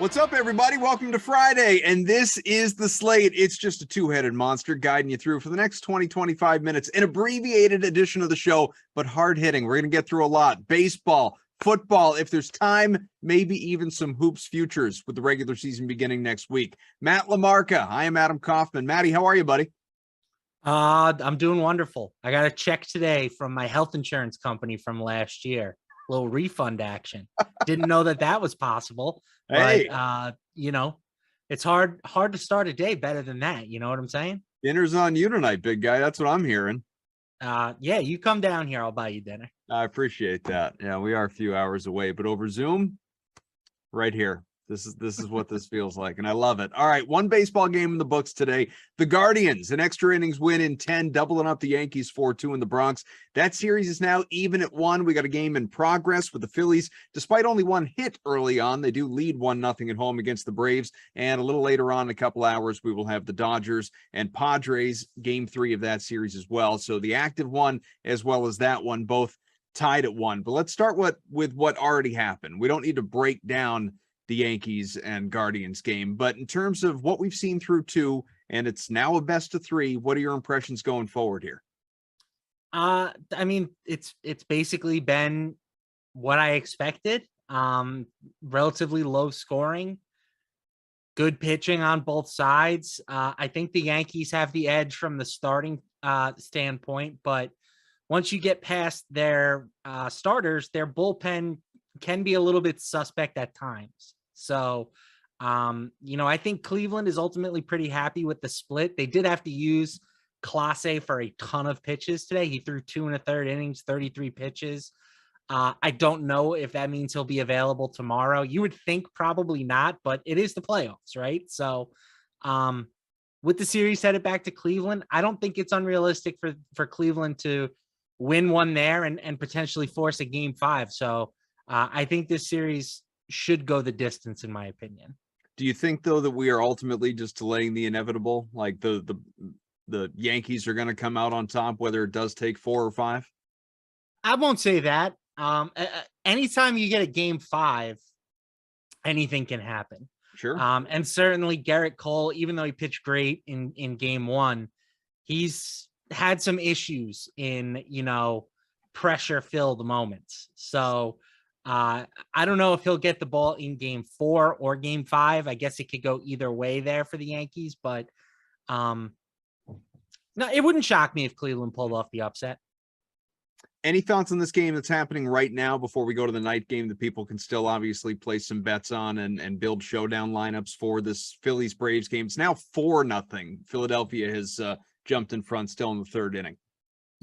What's up, everybody? Welcome to Friday, and this is the Slate. It's just a two-headed monster guiding you through for the next 20-25 minutes. An abbreviated edition of the show, but hard-hitting. We're going to get through a lot. Baseball, football, if there's time, maybe even some hoops futures with the regular season beginning next week. Matt LaMarca, I am Adam Kaufman. Matty, how are you, buddy? I'm doing wonderful. I got a check today from my health insurance company from last year. Little refund action. Didn't know that was possible. Hey. But it's hard to start a day better than that. You know what I'm saying? Dinner's on you tonight, big guy. That's what I'm hearing. Yeah, you come down here, I'll buy you dinner. I appreciate that. Yeah, we are a few hours away, but over Zoom, right here. This is what this feels like, and I love it. All right, one baseball game in the books today. The Guardians, an extra innings win in 10, doubling up the Yankees 4-2 in the Bronx. That series is now even at 1. We got a game in progress with the Phillies. Despite only one hit early on, they do lead 1-0 at home against the Braves. And a little later on, in a couple hours, we will have the Dodgers and Padres, game 3 of that series as well. So the active one, as well as that one, both tied at 1. But let's start with what already happened. We don't need to break down the Yankees and Guardians game, but in terms of what we've seen through 2, and it's now a best of 3, what are your impressions going forward here? I mean, it's basically been what I expected. Relatively low scoring, good pitching on both sides. I think the Yankees have the edge from the starting standpoint, but once you get past their starters, their bullpen can be a little bit suspect at times. So, I think Cleveland is ultimately pretty happy with the split. They did have to use Clase for a ton of pitches today. He threw 2 1/3 innings, 33 pitches. I don't know if that means he'll be available tomorrow. You would think probably not, but it is the playoffs, right? So, with the series headed back to Cleveland, I don't think it's unrealistic for Cleveland to win one there and potentially force a game 5. So, I think this series should go the distance, in my opinion. Do you think, though, that we are ultimately just delaying the inevitable? Like the Yankees are going to come out on top, whether it does take 4 or 5? I won't say that. Anytime you get a game 5, anything can happen. Sure. And certainly Garrett Cole, even though he pitched great in game 1, he's had some issues in, pressure-filled moments. So I don't know if he'll get the ball in game 4 or game 5. I guess it could go either way there for the Yankees, but no, it wouldn't shock me if Cleveland pulled off the upset. Any thoughts on this game that's happening right now before we go to the night game that people can still obviously place some bets on and build showdown lineups for this Phillies-Braves game? It's now 4-0. Philadelphia has jumped in front still in the 3rd inning.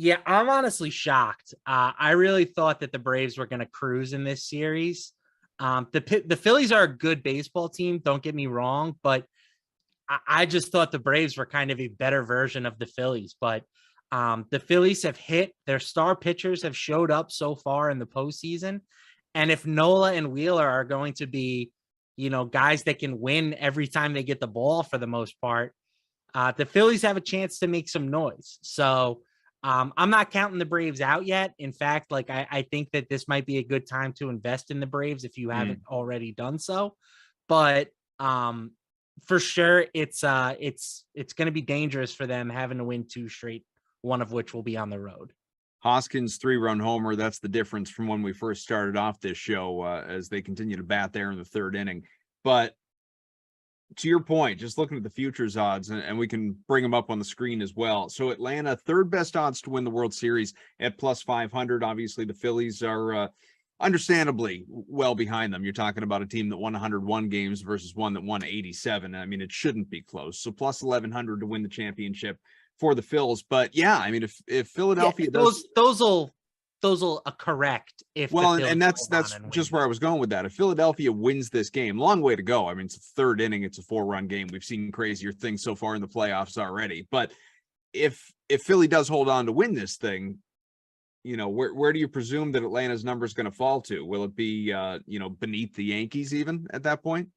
Yeah, I'm honestly shocked. I really thought that the Braves were going to cruise in this series. The Phillies are a good baseball team, don't get me wrong, but I just thought the Braves were kind of a better version of the Phillies. But the Phillies have hit. Their star pitchers have showed up so far in the postseason. And if Nola and Wheeler are going to be, guys that can win every time they get the ball for the most part, the Phillies have a chance to make some noise. So, I'm not counting the Braves out yet. In fact, I think that this might be a good time to invest in the Braves if you haven't already done so. But for sure, it's going to be dangerous for them having to win 2 straight, one of which will be on the road. Hoskins 3-run homer. That's the difference from when we first started off this show as they continue to bat there in the 3rd inning. But to your point, just looking at the futures odds, and we can bring them up on the screen as well. So Atlanta, 3rd best odds to win the World Series at plus 500. Obviously, the Phillies are understandably well behind them. You're talking about a team that won 101 games versus one that won 87. I mean, it shouldn't be close. So plus 1,100 to win the championship for the Phils. But yeah, I mean, if Philadelphia those will correct if and that's just where I was going with that. If Philadelphia wins this game, long way to go. I mean, it's a 3rd inning, it's a 4-run game. We've seen crazier things so far in the playoffs already. But if Philly does hold on to win this thing, where do you presume that Atlanta's number is going to fall to? Will it be beneath the Yankees even at that point?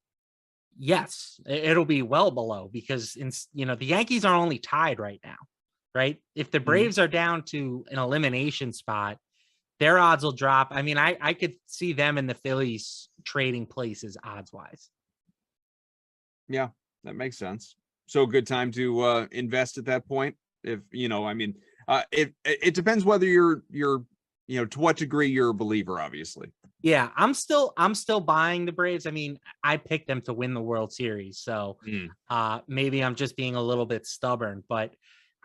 Yes, it'll be well below, because the Yankees are only tied right now, right? If the Braves are down to an elimination spot, their odds will drop. I mean, I could see them and the Phillies trading places odds wise. Yeah, that makes sense. So good time to invest at that point. If I mean, it depends whether you're to what degree you're a believer, obviously. Yeah, I'm still buying the Braves. I mean, I picked them to win the World Series, so maybe I'm just being a little bit stubborn, but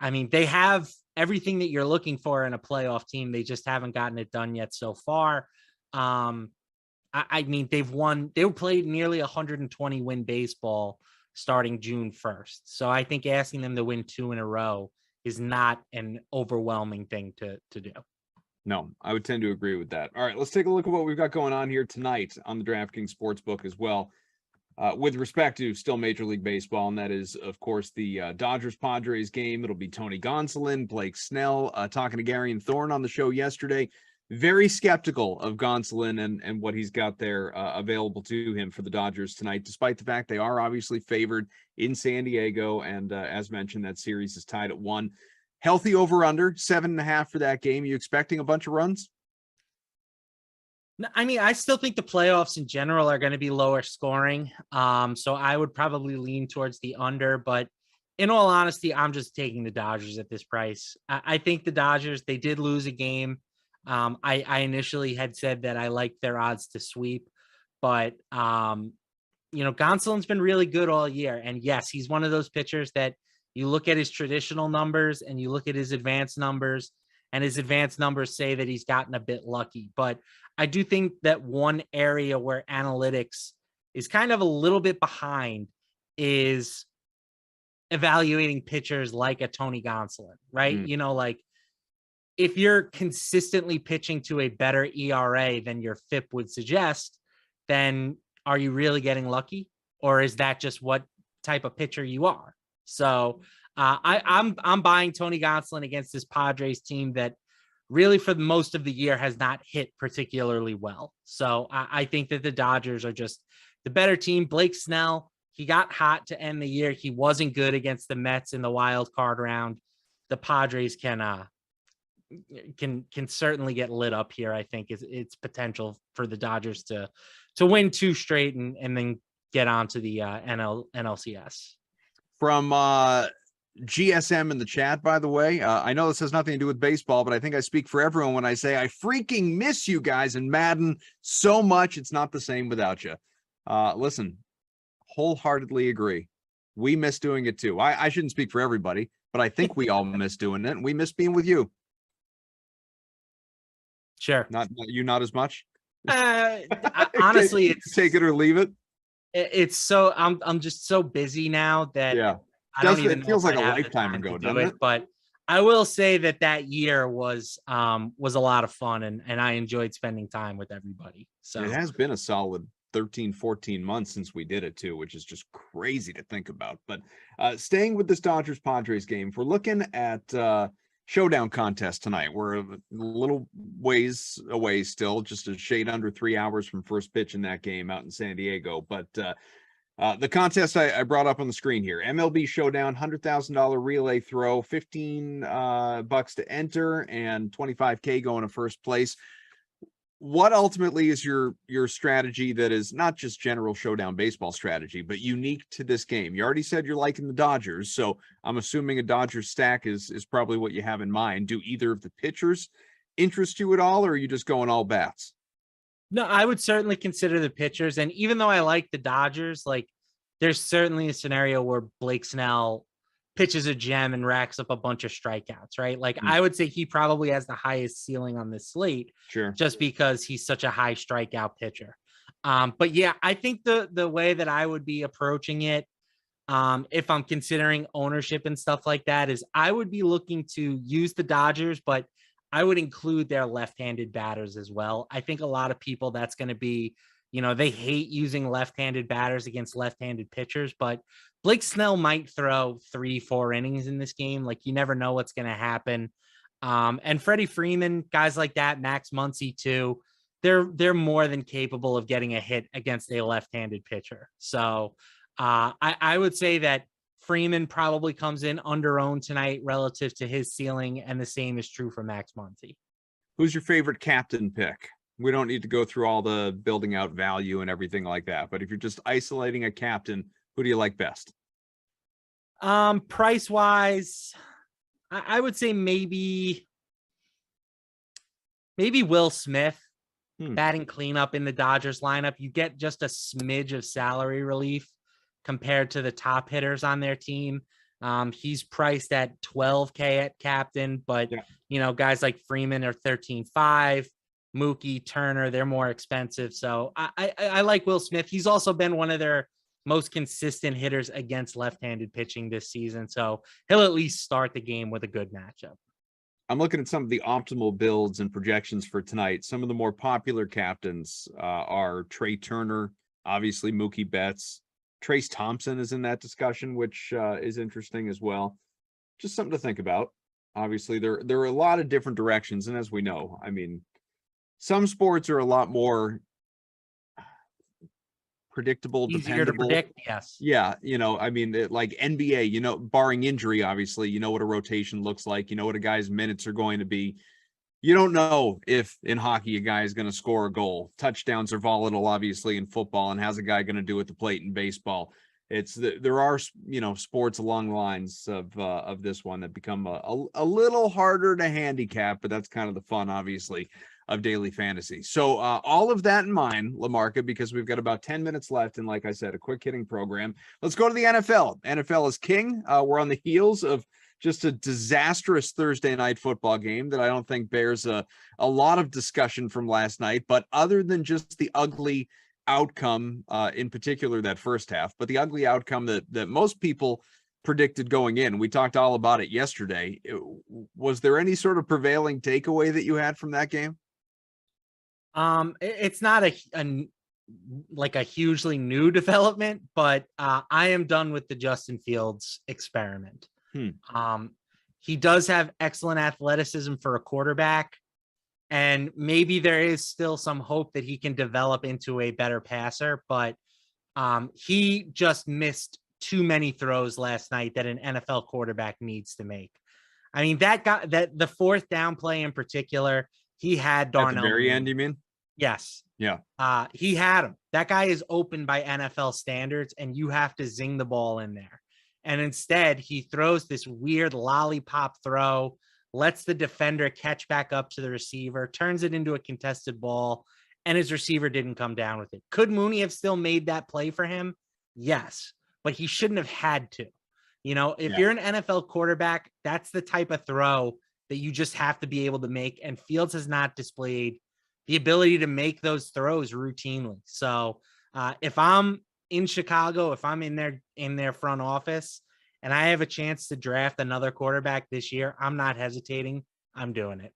I mean, they have everything that you're looking for in a playoff team. They just haven't gotten it done yet so far. I mean, they played nearly 120 win baseball starting June 1st. So I think asking them to win 2 in a row is not an overwhelming thing to do. No, I would tend to agree with that. All right, let's take a look at what we've got going on here tonight on the DraftKings Sportsbook as well. With respect to still Major League Baseball, and that is, of course, the Dodgers-Padres game. It'll be Tony Gonsolin, Blake Snell, talking to Gary and Thorne on the show yesterday. Very skeptical of Gonsolin and what he's got there available to him for the Dodgers tonight, despite the fact they are obviously favored in San Diego. And as mentioned, that series is tied at 1. Healthy over-under, 7.5 for that game. You expecting a bunch of runs? I mean, I still think the playoffs in general are going to be lower scoring. So I would probably lean towards the under, but in all honesty, I'm just taking the Dodgers at this price. I think the Dodgers, they did lose a game. I initially had said that I liked their odds to sweep, but Gonsolin's been really good all year. And yes, he's one of those pitchers that you look at his traditional numbers and you look at his advanced numbers, and his advanced numbers say that he's gotten a bit lucky. But I do think that one area where analytics is kind of a little bit behind is evaluating pitchers like a Tony Gonsolin, right? Like if you're consistently pitching to a better ERA than your FIP would suggest, then are you really getting lucky? Or is that just what type of pitcher you are? So I'm buying Tony Gonsolin against this Padres team that really for most of the year has not hit particularly well. So I think that the Dodgers are just the better team. Blake Snell, he got hot to end the year. He wasn't good against the Mets in the wild card round. The Padres can certainly get lit up here. I think it's potential for the Dodgers to win 2 straight and then get on to the NLCS. From GSM in the chat, by the way, I know this has nothing to do with baseball, but I think I speak for everyone when I say I freaking miss you guys in Madden so much. It's not the same without you. Listen, wholeheartedly agree. We miss doing it too. I shouldn't speak for everybody, but I think we all miss doing it, and we miss being with you. Sure. Not you, not as much. Honestly, it's take it or leave it. It's so I'm just so busy now that I don't even. It feels like a lifetime ago, doesn't it? But I will say that year was a lot of fun, and I enjoyed spending time with everybody. So it has been a solid 13, 14 months since we did it too, which is just crazy to think about. But staying with this Dodgers Padres game, if we're looking at showdown contest tonight. We're a little ways away still, just a shade under 3 hours from first pitch in that game out in San Diego. But the contest I brought up on the screen here, MLB Showdown, $100,000 relay throw, $15 to enter, and $25K going to first place. What ultimately is your strategy that is not just general showdown baseball strategy, but unique to this game? You already said you're liking the Dodgers, so I'm assuming a Dodgers stack is probably what you have in mind. Do either of the pitchers interest you at all, or are you just going all bats? No, I would certainly consider the pitchers. And even though I like the Dodgers, like there's certainly a scenario where Blake Snell pitches a gem and racks up a bunch of strikeouts, right? Like I would say he probably has the highest ceiling on this slate, sure, just because he's such a high strikeout pitcher. But yeah, I think the way that I would be approaching it, if I'm considering ownership and stuff like that, is I would be looking to use the Dodgers, but I would include their left-handed batters as well. I think a lot of people, that's going to be, they hate using left-handed batters against left-handed pitchers, but Blake Snell might throw 3-4 innings in this game. Like you never know what's going to happen. And Freddie Freeman, guys like that, Max Muncy too, they're more than capable of getting a hit against a left-handed pitcher. So I would say that Freeman probably comes in under-owned tonight relative to his ceiling, and the same is true for Max Muncy. Who's your favorite captain pick? We don't need to go through all the building out value and everything like that, but if you're just isolating a captain, Who do you like best? Price wise, I would say maybe Will Smith. Batting cleanup in the Dodgers lineup. You get just a smidge of salary relief compared to the top hitters on their team. He's priced at $12K at captain, but guys like Freeman are 13.5, Mookie, Turner, they're more expensive. So I like Will Smith. He's also been one of their most consistent hitters against left-handed pitching this season. So he'll at least start the game with a good matchup. I'm looking at some of the optimal builds and projections for tonight. Some of the more popular captains are Trey Turner, obviously Mookie Betts. Trace Thompson is in that discussion, which is interesting as well. Just something to think about. Obviously, there are a lot of different directions. And as we know, I mean, some sports are a lot more predictable, easier dependable. To predict, yes. Yeah, I mean, like NBA, barring injury, obviously, what a rotation looks like, what a guy's minutes are going to be. You don't know if in hockey a guy is going to score a goal. Touchdowns are volatile, obviously, in football, and how's a guy going to do at the plate in baseball? There are sports along the lines of this one that become a little harder to handicap, but that's kind of the fun, obviously, of daily fantasy. So all of that in mind, LaMarca, because we've got about 10 minutes left. And like I said, a quick hitting program. Let's go to the NFL. NFL is king. We're on the heels of just a disastrous Thursday night football game that I don't think bears a lot of discussion from last night. But other than just the ugly outcome, in particular that first half, but the ugly outcome that most people predicted going in, we talked all about it yesterday. Was there any sort of prevailing takeaway that you had from that game? It's not a hugely new development, but I am done with the Justin Fields experiment. He does have excellent athleticism for a quarterback, and maybe there is still some hope that he can develop into a better passer, but he just missed too many throws last night that an NFL quarterback needs to make. I mean, the fourth down play in particular, he had Darnell. At the very end, you mean? Yes. Yeah. He had him. That guy is open by NFL standards, and you have to zing the ball in there. And instead, he throws this weird lollipop throw, lets the defender catch back up to the receiver, turns it into a contested ball, and his receiver didn't come down with it. Could Mooney have still made that play for him? Yes, but he shouldn't have had to. If you're an NFL quarterback, that's the type of throw that you just have to be able to make, and Fields has not displayed the ability to make those throws routinely. So if I'm in Chicago, if I'm in their front office and I have a chance to draft another quarterback this year, I'm not hesitating. I'm doing it.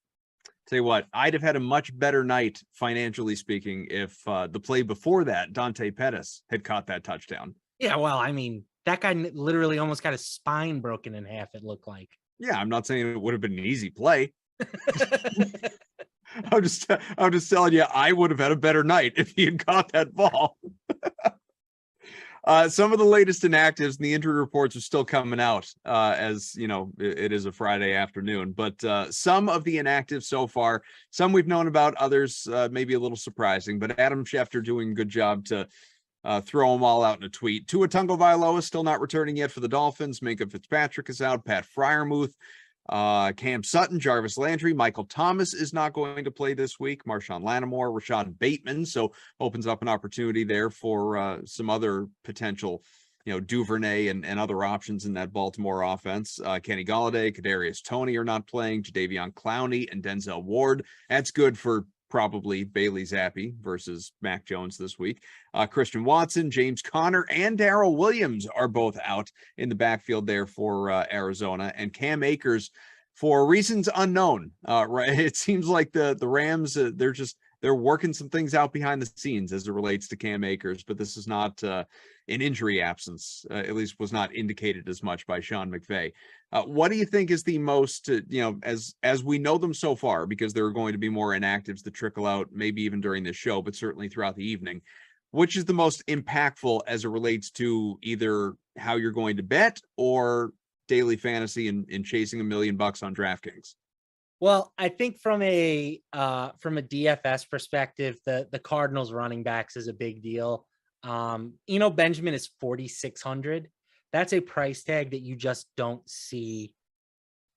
Tell you what, I'd have had a much better night, financially speaking, if the play before that, Dante Pettis, had caught that touchdown. Yeah, well, I mean, that guy literally almost got his spine broken in half, it looked like. Yeah, I'm not saying it would have been an easy play. I'm just telling you, I would have had a better night if he had caught that ball. Some of the latest inactives and the injury reports are still coming out, as it is a Friday afternoon. But some of the inactives so far, some we've known about, others maybe a little surprising. But Adam Schefter doing a good job to throw them all out in a tweet. Tua Tagovailoa still not returning yet for the Dolphins. Minkah Fitzpatrick is out. Pat Freiermuth. Cam Sutton, Jarvis Landry, Michael Thomas is not going to play this week. Marshawn Lattimore, Rashad Bateman, so opens up an opportunity there for some other potential, Duvernay and other options in that Baltimore offense. Kenny Golladay, Kadarius Toney are not playing. Jadeveon Clowney and Denzel Ward. That's good for probably Bailey Zappi versus Mac Jones this week. Christian Watson, James Conner, and Darrell Williams are both out in the backfield there for Arizona. And Cam Akers, for reasons unknown, right? It seems like the Rams, they're working some things out behind the scenes as it relates to Cam Akers, but this is not an injury absence, at least was not indicated as much by Sean McVay. What do you think is the most, as we know them so far, because there are going to be more inactives that trickle out, maybe even during this show, but certainly throughout the evening, which is the most impactful as it relates to either how you're going to bet or daily fantasy and chasing $1 million on DraftKings? Well, I think from a DFS perspective, the Cardinals running backs is a big deal. Benjamin is 4,600. That's a price tag that you just don't see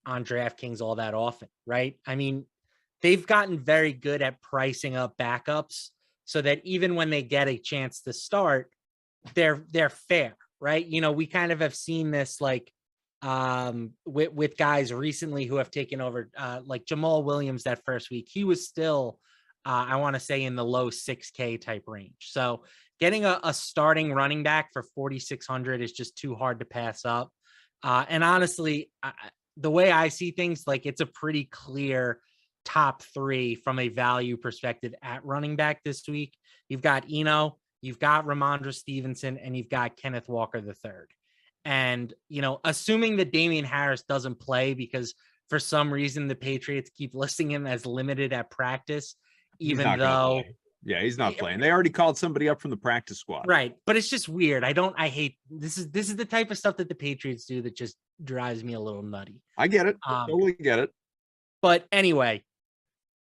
on DraftKings all that often, right? I mean, they've gotten very good at pricing up backups so that even when they get a chance to start, they're fair, right? We kind of have seen this like with guys recently who have taken over, like Jamal Williams that first week. He was still, I want to say, in the low 6K type range. So getting a starting running back for 4,600 is just too hard to pass up. And honestly, the way I see things, like it's a pretty clear top three from a value perspective at running back this week. You've got you've got Ramondre Stevenson, and you've got Kenneth Walker III. And, assuming that Damian Harris doesn't play because for some reason the Patriots keep listing him as limited at practice, even though... Yeah, he's not playing. They already called somebody up from the practice squad. Right. But it's just weird. I hate this is the type of stuff that the Patriots do that just drives me a little nutty. I get it. Totally get it. But anyway,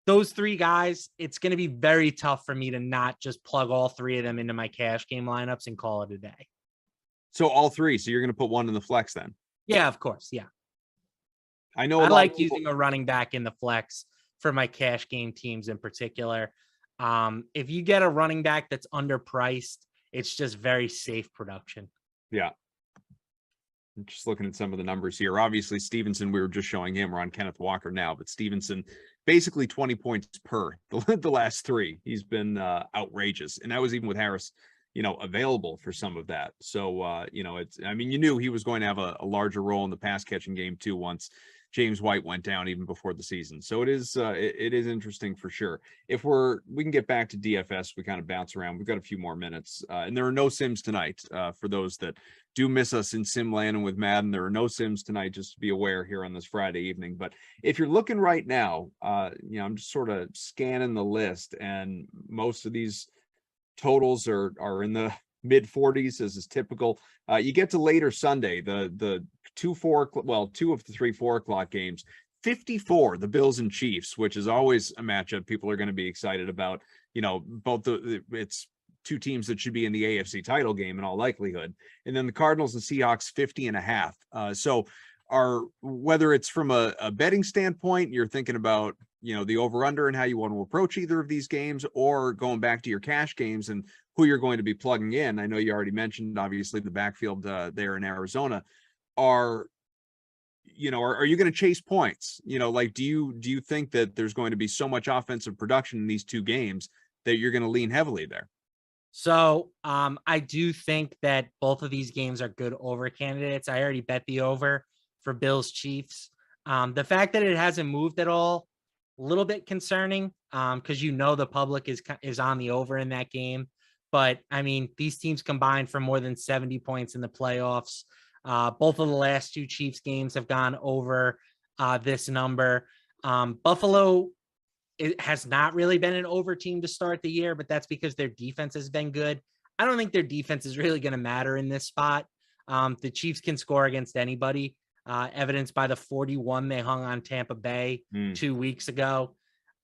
those three guys, it's going to be very tough for me to not just plug all three of them into my cash game lineups and call it a day. So all three. So you're going to put one in the flex then? Yeah, of course. Yeah. I know. I like using a running back in the flex for my cash game teams in particular. If you get a running back that's underpriced, it's just very safe production. Yeah. I'm just looking at some of the numbers here. Obviously, Stevenson, we were just showing him. We're on Kenneth Walker now, but Stevenson, basically 20 points per the last three. He's been outrageous. And that was even with Harris, available for some of that. So, you knew he was going to have a larger role in the pass catching game too once James White went down even before the season. So it is interesting for sure. If we can get back to DFS, we kind of bounce around. We've got a few more minutes, and there are no sims tonight. For those that do miss us in Simland and with Madden, there are no sims tonight, just to be aware here on this Friday evening. But if you're looking right now, I'm just sort of scanning the list, and most of these totals are in the mid 40s, as is typical. You get to later Sunday, the 2 of the 3 4 o'clock games. 54, the Bills and Chiefs, which is always a matchup people are going to be excited about. It's two teams that should be in the AFC title game in all likelihood. And then the Cardinals and Seahawks 50.5. So whether it's from a betting standpoint, you're thinking about, the over under and how you want to approach either of these games, or going back to your cash games and who you're going to be plugging in. I know you already mentioned, obviously, the backfield there in Arizona. Are you going to chase points? Do you think that there's going to be so much offensive production in these two games that you're going to lean heavily there? So I do think that both of these games are good over candidates. I already bet the over for Bills Chiefs. The fact that it hasn't moved at all, a little bit concerning, because the public is on the over in that game. But I mean, these teams combined for more than 70 points in the playoffs. Both of the last two Chiefs games have gone over this number. Buffalo, it has not really been an over team to start the year, but that's because their defense has been good. I don't think their defense is really going to matter in this spot. The Chiefs can score against anybody, evidenced by the 41 they hung on Tampa Bay 2 weeks ago.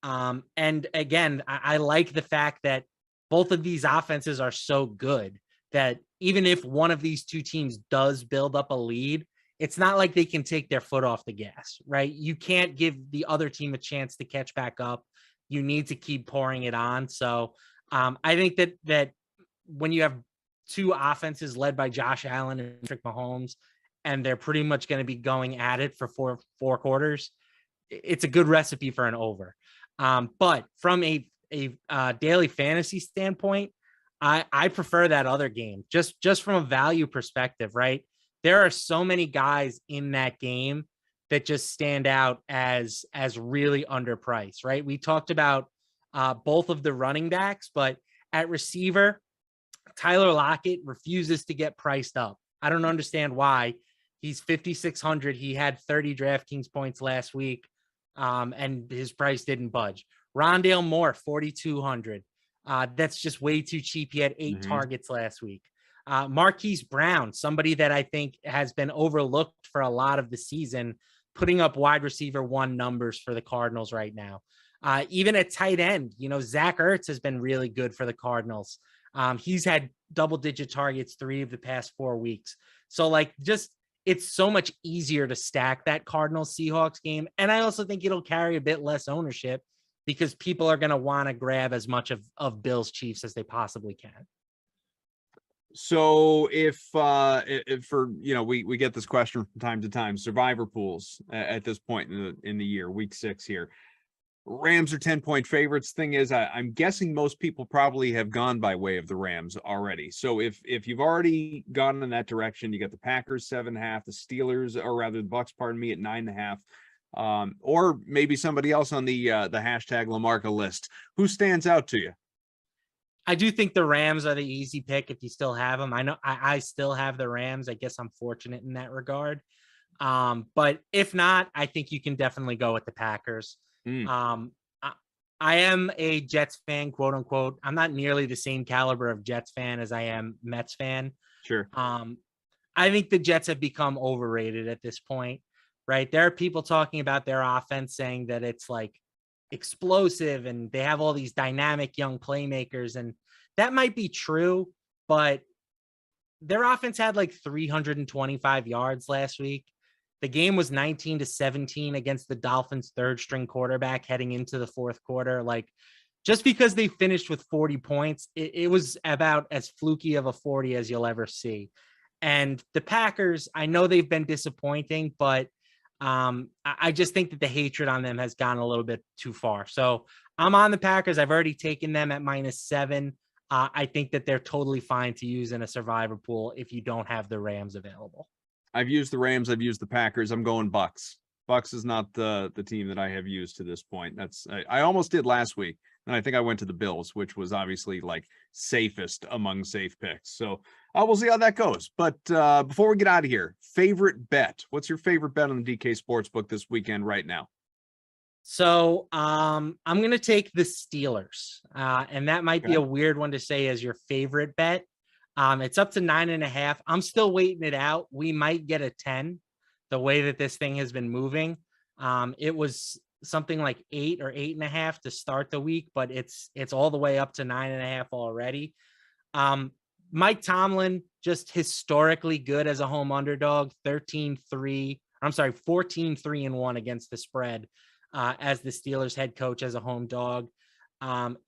And again, I like the fact that both of these offenses are so good that even if one of these two teams does build up a lead, it's not like they can take their foot off the gas, right? You can't give the other team a chance to catch back up. You need to keep pouring it on. So I think that when you have two offenses led by Josh Allen and Patrick Mahomes, and they're pretty much going to be going at it for four quarters, it's a good recipe for an over. But from a daily fantasy standpoint, I prefer that other game just from a value perspective, right? There are so many guys in that game that just stand out as really underpriced, right? We talked about both of the running backs, but at receiver, Tyler Lockett refuses to get priced up. I don't understand why. He's 5,600. He had 30 DraftKings points last week, and his price didn't budge. Rondale Moore, 4,200. That's just way too cheap. He had 8 targets last week. Marquis Brown, somebody that I think has been overlooked for a lot of the season, putting up wide receiver 1 numbers for the Cardinals right now. Even at tight end, Zach Ertz has been really good for the Cardinals. He's had double-digit targets 3 of the past 4 weeks. So like just it's so much easier to stack that Cardinals Seahawks game. And I also think it'll carry a bit less ownership because people are going to want to grab as much of Bills Chiefs as they possibly can. So if for, we get this question from time to time, survivor pools at this point in the year, week 6 here, Rams are 10-point favorites. Thing is, I'm guessing most people probably have gone by way of the Rams already. So if you've already gone in that direction, you got the Packers 7.5, the Steelers, or rather the Bucks, pardon me, at 9.5, or maybe somebody else on the hashtag Lamarca list. Who stands out to you? I do think the Rams are the easy pick if you still have them. I know I still have the Rams. I guess I'm fortunate in that regard. But if not, I think you can definitely go with the Packers. I am a Jets fan, quote unquote. I'm not nearly the same caliber of Jets fan as I am Mets fan. Sure. I think the Jets have become overrated at this point, right? There are people talking about their offense saying that it's like explosive and they have all these dynamic young playmakers, and that might be true, but their offense had like 325 yards last week. The game was 19-17 against the Dolphins' third string quarterback heading into the fourth quarter. Like, just because they finished with 40 points, it was about as fluky of a 40 as you'll ever see. And the Packers, I know they've been disappointing, but I just think that the hatred on them has gone a little bit too far. So I'm on the Packers. I've already taken them at -7. I think that they're totally fine to use in a survivor pool if you don't have the Rams available. I've used the Rams. I've used the Packers. I'm going Bucks. Bucks is not the team that I have used to this point. I almost did last week, and I think I went to the Bills, which was obviously like safest among safe picks. So we'll see how that goes. But before we get out of here, favorite bet. What's your favorite bet on the DK Sportsbook this weekend right now? So I'm going to take the Steelers, and that might be a weird one to say as your favorite bet. It's up to 9.5. I'm still waiting it out. We might get a 10 the way that this thing has been moving. It was something like 8 or 8.5 to start the week, but it's all the way up to 9.5 already. Mike Tomlin, just historically good as a home underdog, 14-3-1 against the spread as the Steelers head coach as a home dog.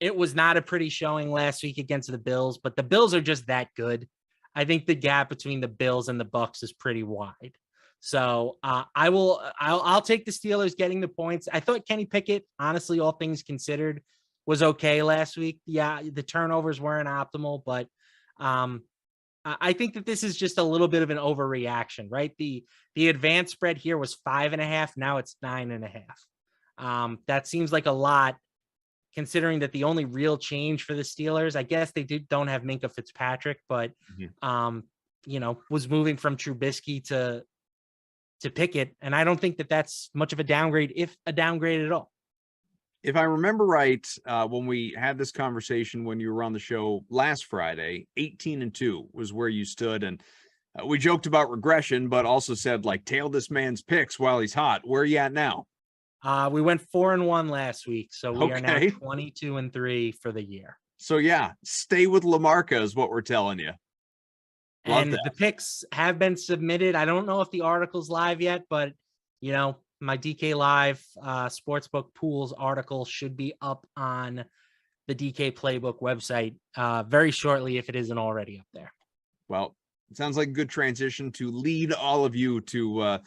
It was not a pretty showing last week against the Bills, but the Bills are just that good. I think the gap between the Bills and the Bucks is pretty wide. So I'll take the Steelers getting the points. I thought Kenny Pickett, honestly, all things considered, was okay last week. Yeah, the turnovers weren't optimal, but I think that this is just a little bit of an overreaction, right? The advanced spread here was 5.5. Now it's 9.5. That seems like a lot, considering that the only real change for the Steelers, I guess they don't have Minkah Fitzpatrick, but was moving from Trubisky to Pickett, and I don't think that that's much of a downgrade, if a downgrade at all. If I remember right, when we had this conversation when you were on the show last Friday, 18-2 was where you stood, and we joked about regression, but also said like tail this man's picks while he's hot. Where are you at now? We went 4-1 last week, so we are now 22-3 for the year. So yeah, stay with Lamarca is what we're telling you. And the picks have been submitted. I don't know if the article's live yet, but my DK Live Sportsbook Pools article should be up on the DK Playbook website very shortly, if it isn't already up there. Well, it sounds like a good transition to lead all of you to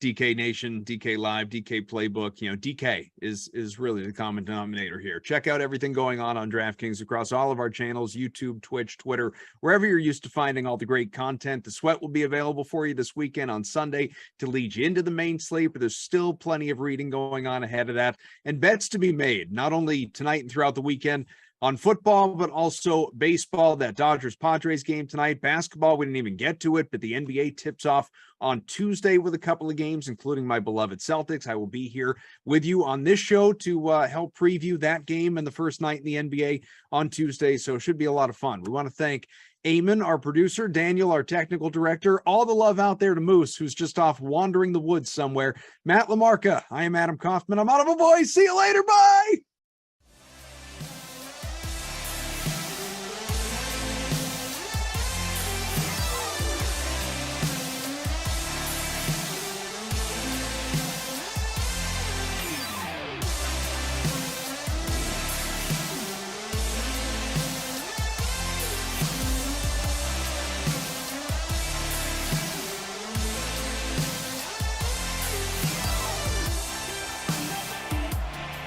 DK Nation, DK Live, DK Playbook. DK is really the common denominator here. Check out everything going on DraftKings across all of our channels, YouTube, Twitch, Twitter, wherever you're used to finding all the great content. The sweat will be available for you this weekend on Sunday to lead you into the main slate, but there's still plenty of reading going on ahead of that and bets to be made, not only tonight and throughout the weekend on football, but also baseball, that Dodgers-Padres game tonight. Basketball, we didn't even get to it, but the NBA tips off on Tuesday with a couple of games, including my beloved Celtics. I will be here with you on this show to help preview that game and the first night in the NBA on Tuesday, so it should be a lot of fun. We want to thank Eamon, our producer, Daniel, our technical director, all the love out there to Moose, who's just off wandering the woods somewhere. Matt Lamarca, I am Adam Kaufman. I'm out of a voice. See you later. Bye.